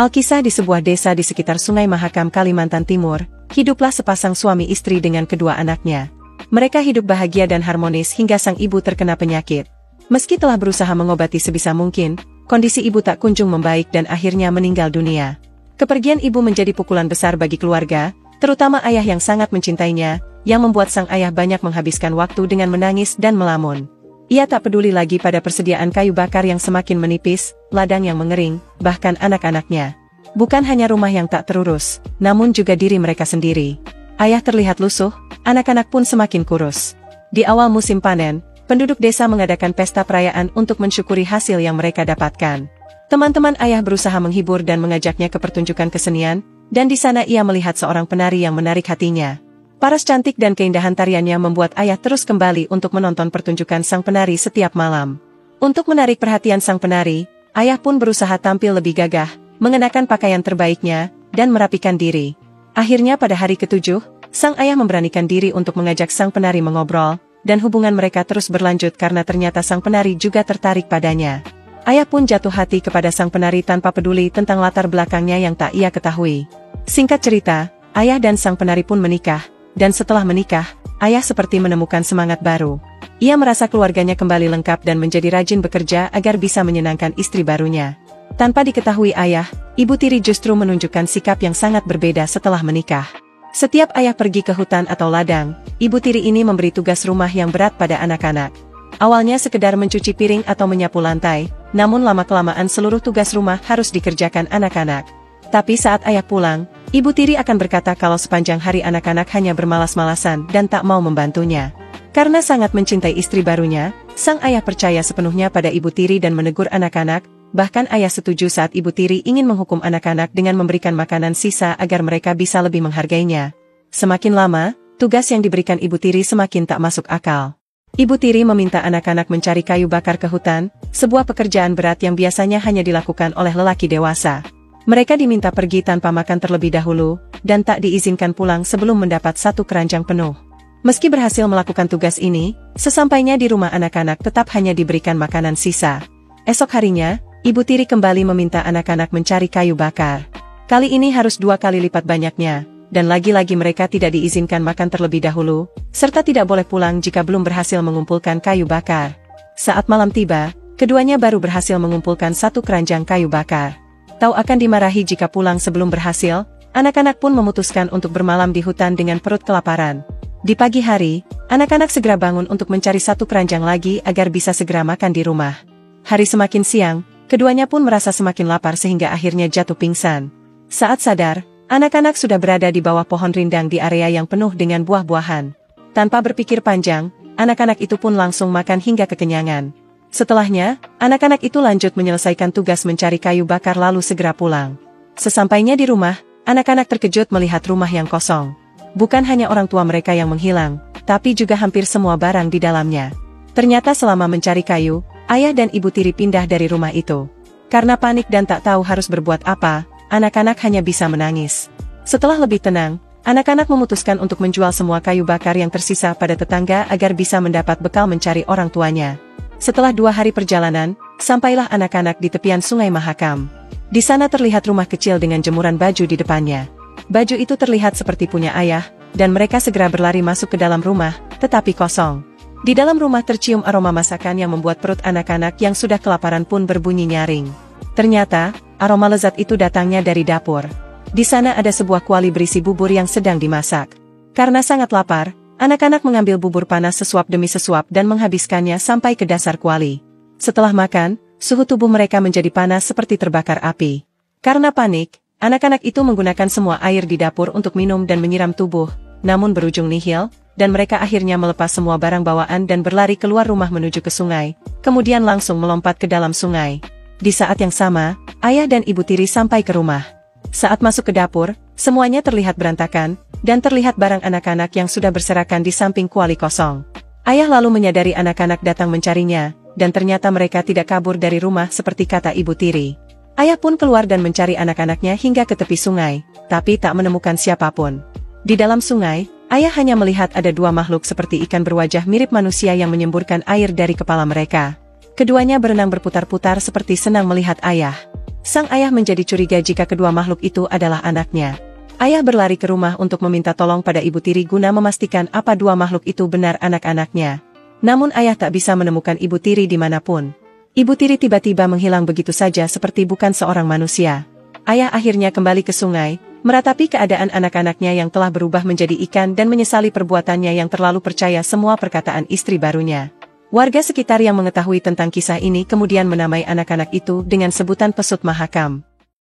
Alkisah di sebuah desa di sekitar Sungai Mahakam, Kalimantan Timur, hiduplah sepasang suami istri dengan kedua anaknya. Mereka hidup bahagia dan harmonis hingga sang ibu terkena penyakit. Meski telah berusaha mengobati sebisa mungkin, kondisi ibu tak kunjung membaik dan akhirnya meninggal dunia. Kepergian ibu menjadi pukulan besar bagi keluarga, terutama ayah yang sangat mencintainya, yang membuat sang ayah banyak menghabiskan waktu dengan menangis dan melamun. Ia tak peduli lagi pada persediaan kayu bakar yang semakin menipis, ladang yang mengering, bahkan anak-anaknya. Bukan hanya rumah yang tak terurus, namun juga diri mereka sendiri. Ayah terlihat lusuh, anak-anak pun semakin kurus. Di awal musim panen, penduduk desa mengadakan pesta perayaan untuk mensyukuri hasil yang mereka dapatkan. Teman-teman ayah berusaha menghibur dan mengajaknya ke pertunjukan kesenian, dan di sana ia melihat seorang penari yang menarik hatinya. Paras cantik dan keindahan tariannya membuat ayah terus kembali untuk menonton pertunjukan sang penari setiap malam. Untuk menarik perhatian sang penari, ayah pun berusaha tampil lebih gagah, mengenakan pakaian terbaiknya, dan merapikan diri. Akhirnya pada hari ke-7, sang ayah memberanikan diri untuk mengajak sang penari mengobrol, dan hubungan mereka terus berlanjut karena ternyata sang penari juga tertarik padanya. Ayah pun jatuh hati kepada sang penari tanpa peduli tentang latar belakangnya yang tak ia ketahui. Singkat cerita, ayah dan sang penari pun menikah. Dan setelah menikah, ayah seperti menemukan semangat baru. Ia merasa keluarganya kembali lengkap dan menjadi rajin bekerja agar bisa menyenangkan istri barunya. Tanpa diketahui ayah, ibu tiri justru menunjukkan sikap yang sangat berbeda setelah menikah. Setiap ayah pergi ke hutan atau ladang, ibu tiri ini memberi tugas rumah yang berat pada anak-anak. Awalnya sekedar mencuci piring atau menyapu lantai, namun lama-kelamaan seluruh tugas rumah harus dikerjakan anak-anak. Tapi saat ayah pulang, ibu tiri akan berkata kalau sepanjang hari anak-anak hanya bermalas-malasan dan tak mau membantunya. Karena sangat mencintai istri barunya, sang ayah percaya sepenuhnya pada ibu tiri dan menegur anak-anak, bahkan ayah setuju saat ibu tiri ingin menghukum anak-anak dengan memberikan makanan sisa agar mereka bisa lebih menghargainya. Semakin lama, tugas yang diberikan ibu tiri semakin tak masuk akal. Ibu tiri meminta anak-anak mencari kayu bakar ke hutan, sebuah pekerjaan berat yang biasanya hanya dilakukan oleh lelaki dewasa. Mereka diminta pergi tanpa makan terlebih dahulu, dan tak diizinkan pulang sebelum mendapat satu keranjang penuh. Meski berhasil melakukan tugas ini, sesampainya di rumah anak-anak tetap hanya diberikan makanan sisa. Esok harinya, ibu tiri kembali meminta anak-anak mencari kayu bakar. Kali ini harus 2 kali lipat banyaknya, dan lagi-lagi mereka tidak diizinkan makan terlebih dahulu, serta tidak boleh pulang jika belum berhasil mengumpulkan kayu bakar. Saat malam tiba, keduanya baru berhasil mengumpulkan 1 keranjang kayu bakar. Tahu akan dimarahi jika pulang sebelum berhasil, anak-anak pun memutuskan untuk bermalam di hutan dengan perut kelaparan. Di pagi hari, anak-anak segera bangun untuk mencari 1 keranjang lagi agar bisa segera makan di rumah. Hari semakin siang, keduanya pun merasa semakin lapar sehingga akhirnya jatuh pingsan. Saat sadar, anak-anak sudah berada di bawah pohon rindang di area yang penuh dengan buah-buahan. Tanpa berpikir panjang, anak-anak itu pun langsung makan hingga kekenyangan. Setelahnya, anak-anak itu lanjut menyelesaikan tugas mencari kayu bakar lalu segera pulang. Sesampainya di rumah, anak-anak terkejut melihat rumah yang kosong. Bukan hanya orang tua mereka yang menghilang, tapi juga hampir semua barang di dalamnya. Ternyata selama mencari kayu, ayah dan ibu tiri pindah dari rumah itu. Karena panik dan tak tahu harus berbuat apa, anak-anak hanya bisa menangis. Setelah lebih tenang, anak-anak memutuskan untuk menjual semua kayu bakar yang tersisa pada tetangga agar bisa mendapat bekal mencari orang tuanya. Setelah 2 hari perjalanan, sampailah anak-anak di tepian Sungai Mahakam. Di sana terlihat rumah kecil dengan jemuran baju di depannya. Baju itu terlihat seperti punya ayah, dan mereka segera berlari masuk ke dalam rumah, tetapi kosong. Di dalam rumah tercium aroma masakan yang membuat perut anak-anak yang sudah kelaparan pun berbunyi nyaring. Ternyata, aroma lezat itu datangnya dari dapur. Di sana ada sebuah kuali berisi bubur yang sedang dimasak. Karena sangat lapar, anak-anak mengambil bubur panas sesuap demi sesuap dan menghabiskannya sampai ke dasar kuali. Setelah makan, suhu tubuh mereka menjadi panas seperti terbakar api. Karena panik, anak-anak itu menggunakan semua air di dapur untuk minum dan menyiram tubuh, namun berujung nihil, dan mereka akhirnya melepas semua barang bawaan dan berlari keluar rumah menuju ke sungai, kemudian langsung melompat ke dalam sungai. Di saat yang sama, ayah dan ibu tiri sampai ke rumah. Saat masuk ke dapur, semuanya terlihat berantakan, dan terlihat barang anak-anak yang sudah berserakan di samping kuali kosong. Ayah lalu menyadari anak-anak datang mencarinya, dan ternyata mereka tidak kabur dari rumah seperti kata ibu tiri. Ayah pun keluar dan mencari anak-anaknya hingga ke tepi sungai, tapi tak menemukan siapapun. Di dalam sungai, ayah hanya melihat ada 2 makhluk seperti ikan berwajah mirip manusia yang menyemburkan air dari kepala mereka. Keduanya berenang berputar-putar seperti senang melihat ayah. Sang ayah menjadi curiga jika kedua makhluk itu adalah anaknya. Ayah berlari ke rumah untuk meminta tolong pada ibu tiri guna memastikan apa dua makhluk itu benar anak-anaknya. Namun ayah tak bisa menemukan ibu tiri dimanapun. Ibu tiri tiba-tiba menghilang begitu saja seperti bukan seorang manusia. Ayah akhirnya kembali ke sungai, meratapi keadaan anak-anaknya yang telah berubah menjadi ikan dan menyesali perbuatannya yang terlalu percaya semua perkataan istri barunya. Warga sekitar yang mengetahui tentang kisah ini kemudian menamai anak-anak itu dengan sebutan pesut Mahakam.